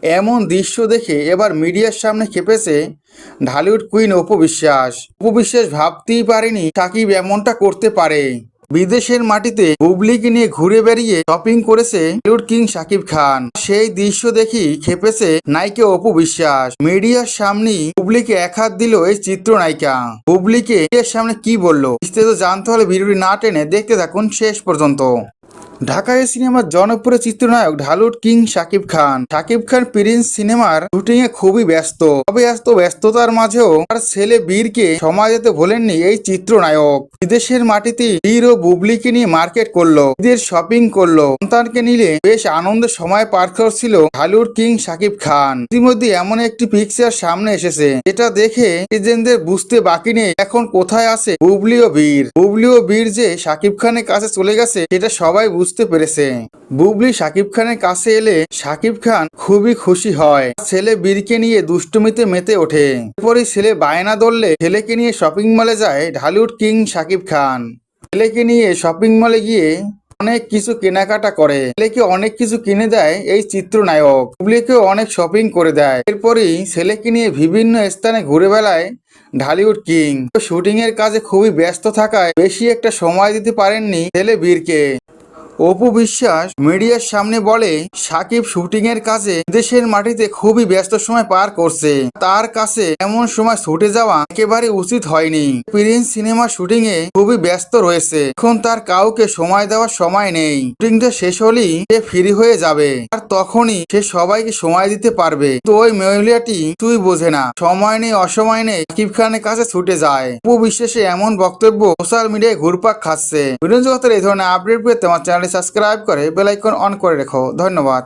এমন দৃশ্য দেখে এবার মিডিয়ার সামনে খেপেছে ঢালিউড কুইন অপু বিশ্বাস। অপু বিশ্বাস ভাবতেই পারেনি সাকিব এমনটা করতে পারে। বিদেশের মাটিতে বুবলিকে নিয়ে ঘুরে বেরিয়ে শপিং করেছে বলিউড কিং শাকিব খান। সেই দৃশ্য দেখি খেপেছে নায়িকা অপু বিশ্বাস। মিডিয়ার সামনে বুবলিকে এক হাত দিল এই চিত্রনায়িকা। বুবলিকে মিডিয়ার সামনে কি বললো বিস্তারিত জানতে হলে ভিডিওটি না টেনে দেখতে থাকুন শেষ পর্যন্ত। ঢাকায় সিনেমার জনপ্রিয় চিত্রনায়ক ঢালিউড কিং শাকিব খান। শাকিব খান প্রিন্স সিনেমার শুটিং এ খুবই ব্যস্ত। তবে এত ব্যস্ততার মাঝেও তার ছেলে বীরকে সময় দিতে ভোলেননি এই চিত্রনায়ক। বিদেশের মাটিতে বীর ও বুবলিকে নিয়ে মার্কেট করলো, ঈদের শপিং করলো, সন্তানকে নিলে বেশ আনন্দের সময় পার করছিল ঢালিউড কিং শাকিব খান। ইতিমধ্যে এমন একটি পিকচার সামনে এসেছে যেটা দেখে নেটিজেনদের বুঝতে বাকি নেই এখন কোথায় আছে বুবলি ও বীর। বুবলি ও বীর যে শাকিব খানের কাছে চলে গেছে সেটা সবাই বুঝতে পেরেছে। বুবলি শাকিব খানের কাছে এলে শাকিব খান খুবই খুশি হয়। ছেলে বীরকে নিয়ে দুষ্টুমিতে মেতে ওঠে। এরপরই ছেলে বায়না ধরলে ছেলেকে নিয়ে শপিং মলে যায় ঢালিউড কিং শাকিব খান। ছেলেকে নিয়ে শপিং মলে গিয়ে অনেক কিছু কেনাকাটা করে। ছেলেকে অনেক কিছু কিনে দেয় এই চিত্রনায়ক। বুবলিকেও অনেক শপিং করে দেয়। এরপরই ছেলেকে নিয়ে বিভিন্ন স্থানে ঘুরে বেড়ায় ঢালিউড কিং। শুটিং এর কাজে খুবই ব্যস্ত থাকায় বেশি একটা সময় দিতে পারেননি ছেলে বীরকে। অপু বিশ্বাস মিডিয়ার সামনে বলে সাকিব শুটিং এর কাজে দেশের মাটিতে খুবই ব্যস্ত সময় পার করছে। তার কাছে এমন সময় ছুটে যাওয়া একেবারে উচিত হয়নি। প্রিন্স সিনেমা শুটিং এ খুবই ব্যস্ত রয়েছে। এখন তার কাউকে সময় দেওয়ার সময় নেই। শুটিংটা শেষ হলেই সে ফ্রি হয়ে যাবে আর তখনই সে সবাইকে সময় দিতে পারবে। তো ওই মহিলাটি তুই বোঝে না, সময় নেই অসময় নেই সাকিব খানের কাছে ছুটে যায়। অপু বিশ্বাসে এমন বক্তব্য সোশ্যাল মিডিয়ায় ঘুরপাক খাচ্ছে। বিনোদন জগতের এই ধরনের আপডেট পেতে আমার চ্যানেলটি সাবস্ক্রাইব করে বেল আইকন অন করে রেখো। ধন্যবাদ।